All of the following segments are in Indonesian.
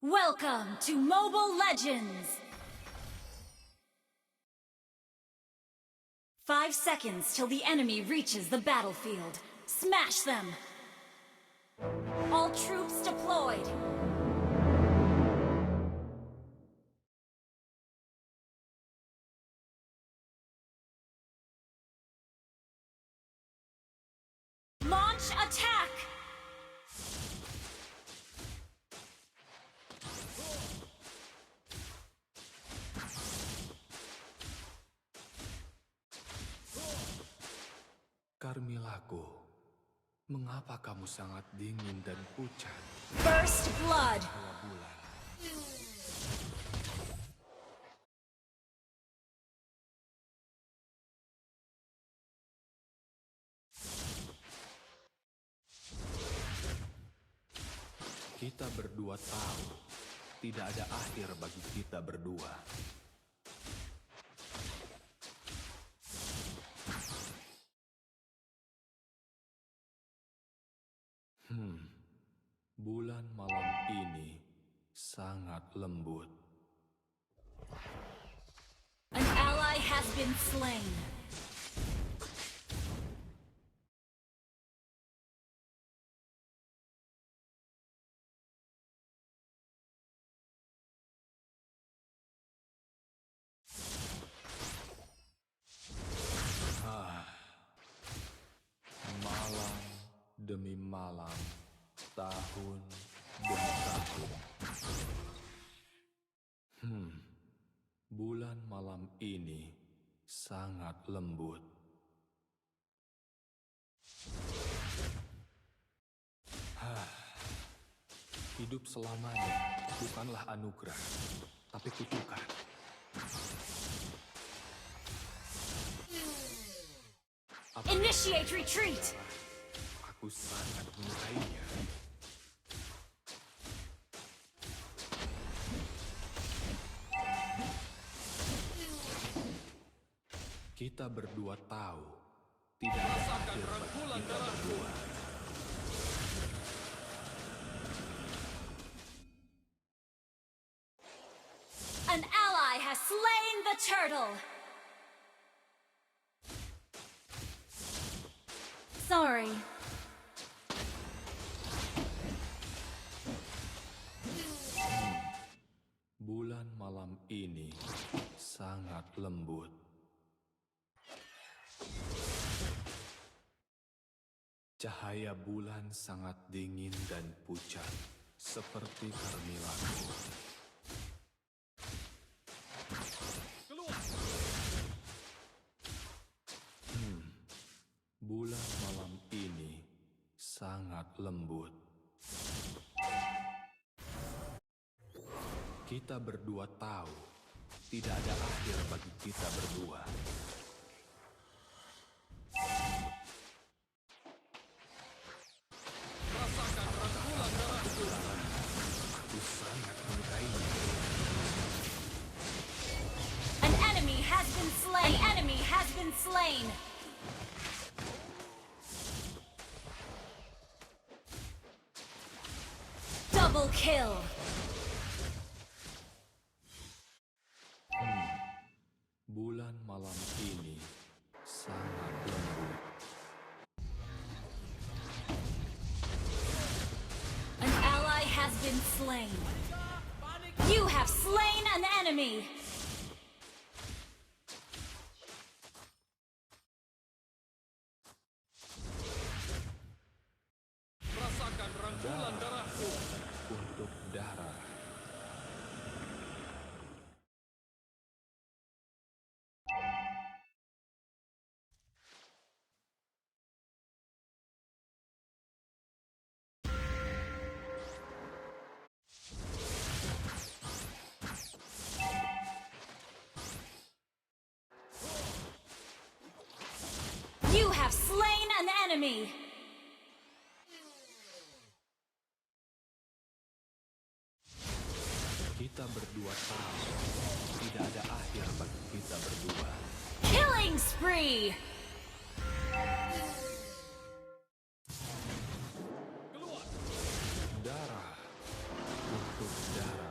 Welcome to Mobile Legends! 5 seconds till the enemy reaches the battlefield. Smash them! All troops deployed! Launch attack! Carmillaku, mengapa kamu sangat dingin dan pucat? First blood! Bulan. Kita berdua tahu, tidak ada akhir bagi kita berdua. Bulan malam ini sangat lembut. An ally has been slain. Malam demi malam, tahun demi tahun. Bulan malam ini sangat lembut. Hidup selamanya bukanlah anugerah, tapi kutukan. Initiate retreat! Aku sangat menyukainya. Kita berdua tahu, tidak ada akhir bagi kita berdua. An ally has slain the turtle! Sorry. Bulan malam ini sangat lembut. Cahaya bulan sangat dingin dan pucat, seperti Carmillaku. Bulan malam ini sangat lembut. Kita berdua tahu, tidak ada akhir bagi kita berdua. Aku sangat menyukainya. An enemy has been slain! An enemy has been slain! Double kill! Bulan malam ini sangat lembut. An ally has been slain. You have slain an enemy! Rasakan rangkulan darahku untuk darah. You have slain an enemy! Kita berdua tahu, tidak ada akhir bagi kita berdua. Killing spree! Darah untuk darah.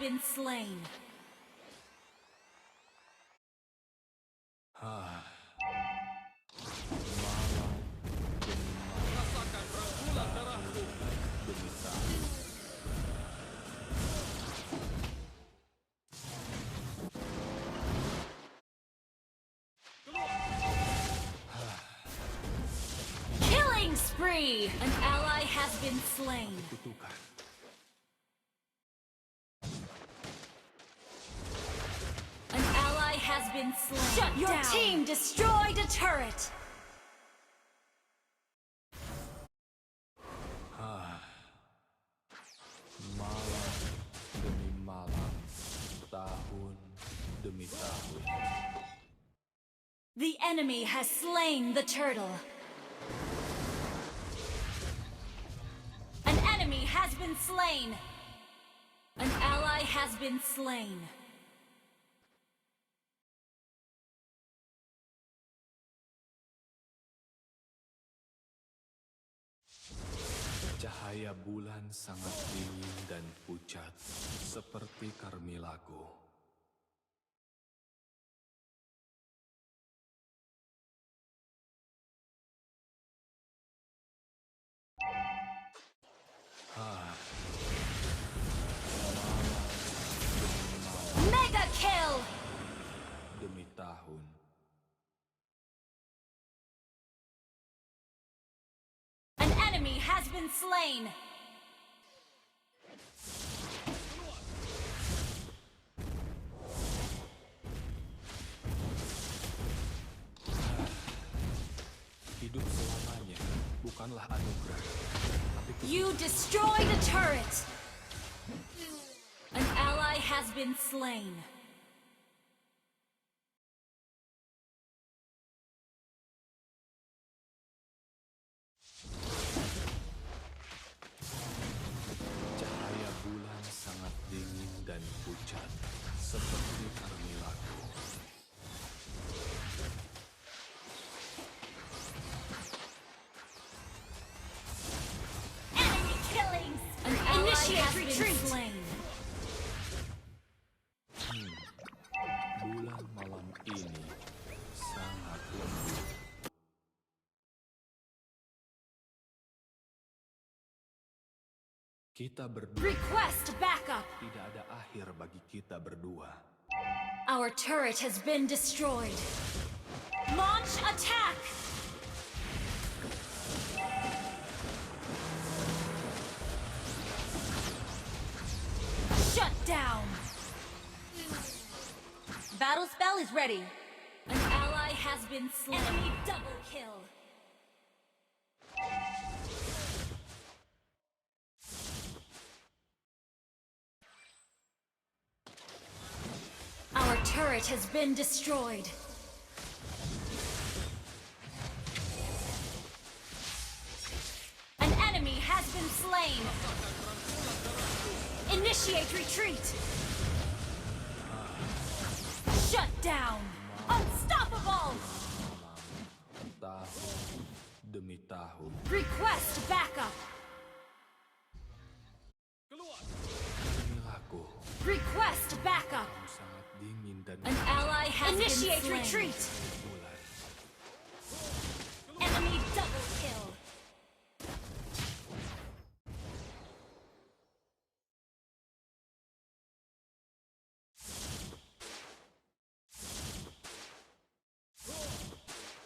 been slain. Rasakan rangkulan darahku demi tahun. Killing spree! An ally has been slain. Kutukan. An ally has been slain. Shut Your down. Team destroyed a turret. Malam demi malam, tahun demi tahun. The enemy has slain the turtle. An enemy has been slain. An ally has been slain. Cahaya bulan sangat dingin dan pucat, seperti Carmillaku. Mega kill! Demi tahun. An enemy has been slain. Hidup selamanya bukanlah anugerah, tapi You destroyed a turret. An ally has been slain. cahaya bulan sangat dingin dan pucat, seperti Carmillaku. Enemy killing! An ally has been slain. Bulan malam ini sangat lembut. Kita berdua, Request backup. tidak ada akhir bagi kita berdua. Our turret has been destroyed. Launch attack! Shut down! Battle spell is ready. An ally has been slain. Enemy double kill. Our turret has been destroyed. An enemy has been slain. Initiate retreat. Shut down. Unstoppable. Tahun demi tahun. Request backup. Carmillaku Request backup. sangat dingin dan An ally has Initiate been slain. Retreat. bulan. Enemy double kill.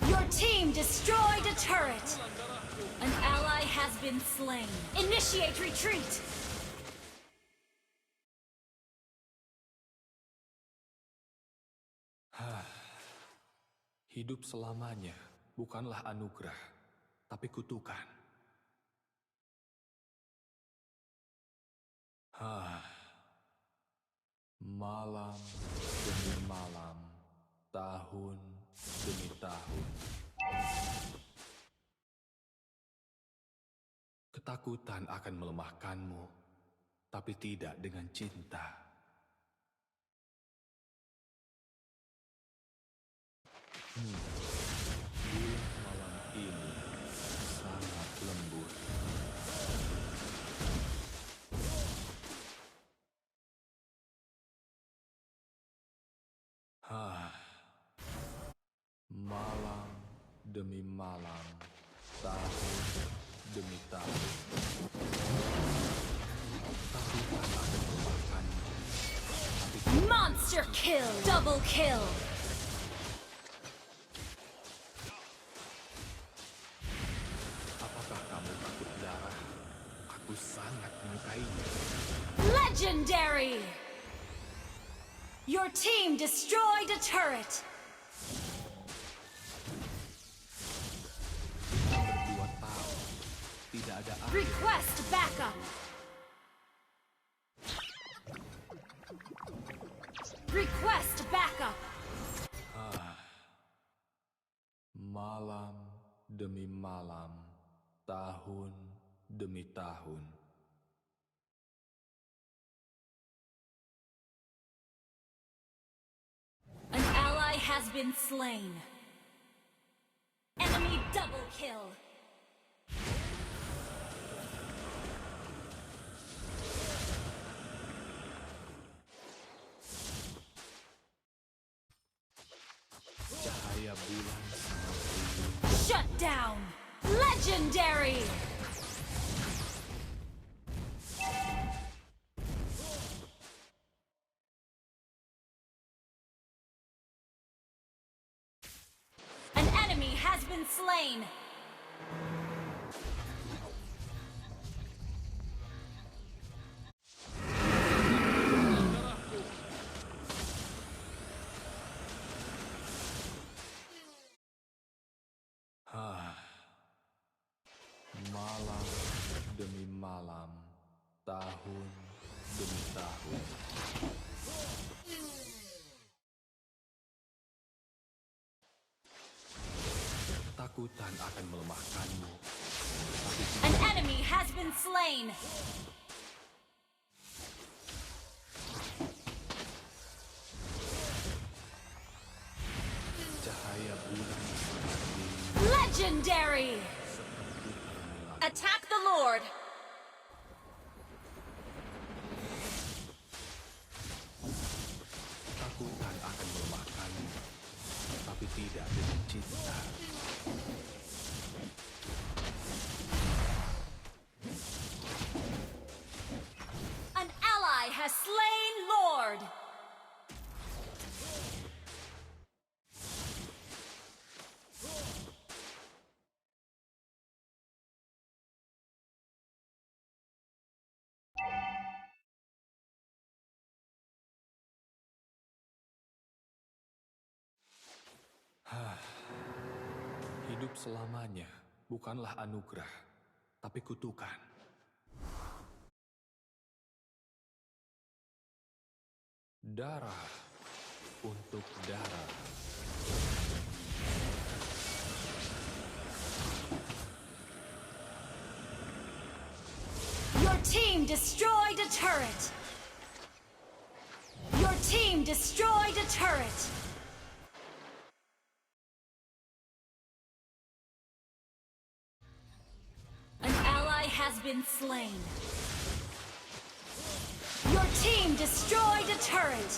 Your team destroyed a turret. An ally has been slain. Initiate retreat. Hidup selamanya bukanlah anugerah, tapi kutukan. Malam demi malam, tahun demi tahun. Ketakutan akan melemahkanmu, tapi tidak dengan cinta. Malam ini sangat lembut. demi malam, tahun demi tahun. Takutan akan melupakanmu, tapi Monster kill! Double kill! apakah kamu takut darah? Aku sangat menyukainya. Legendary! Your team destroyed a turret! Kita berdua tahu, tidak ada akhir. Request backup! Request backup! Malam demi malam, tahun demi tahun. An ally has been slain. Enemy double kill. Cahaya bulan sangat Shut down. Legendary. An enemy has been slain. malam demi malam, tahun demi tahun. Ketakutan akan melemahkanmu, tapi An enemy has been slain. cahaya bulan sangat tinggi Legendary. seperti gemilang. Attack the Lord. Ketakutan akan melemahkanmu, tapi tidak dengan cinta. An ally has slain Lord. Hidup selamanya bukanlah anugerah, tapi kutukan. Darah untuk darah. Your team destroyed a turret. Your team destroyed a turret. An ally has been slain. Your team destroyed a turret.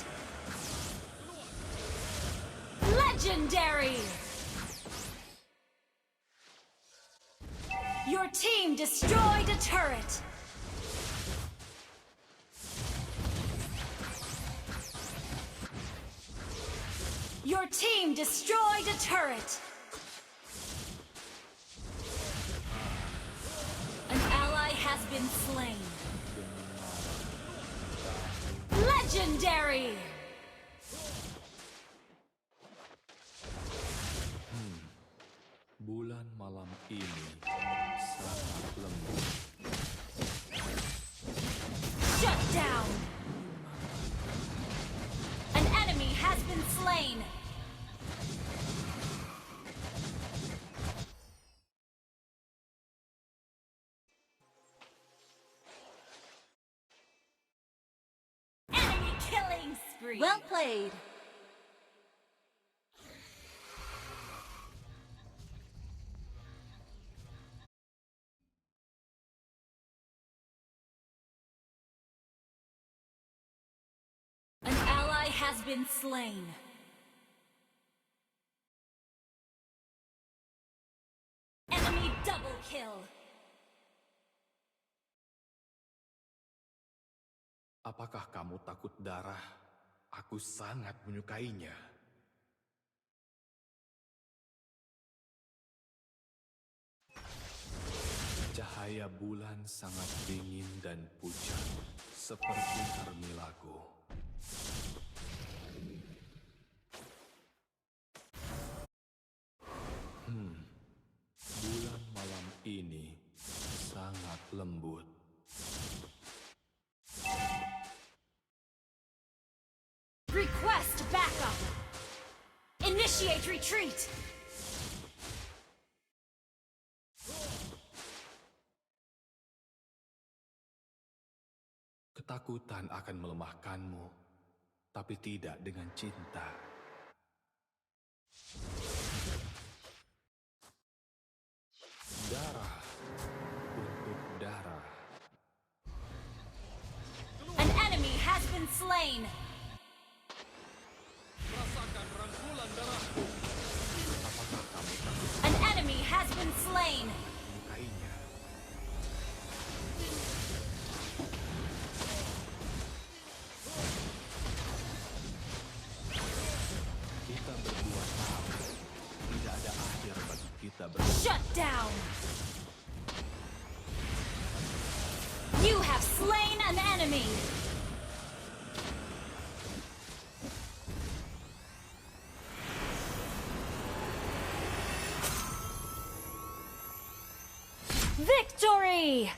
Legendary. Your team destroyed a turret. Your team destroyed a turret. An ally has been slain. Legendary. Bulan malam ini sangat lembut. Shut down. An enemy has been slain. Enemy killing spree. Well played. An ally has been slain. Enemy double kill. Apakah kamu takut darah? Aku sangat menyukainya. Cahaya bulan sangat dingin dan pucat, seperti Carmilago. Bulan malam ini sangat lembut. Request backup. Initiate retreat. Ketakutan akan melemahkanmu, tapi tidak dengan cinta. Darah untuk darah. An enemy has been slain. Rasakan rangkulan darahku. Apakah kamu takut An enemy has been slain. menyukainya? Kita berdua tahu tidak ada akhir bagi kita berdua. Shut down. You have slain an enemy. Victory!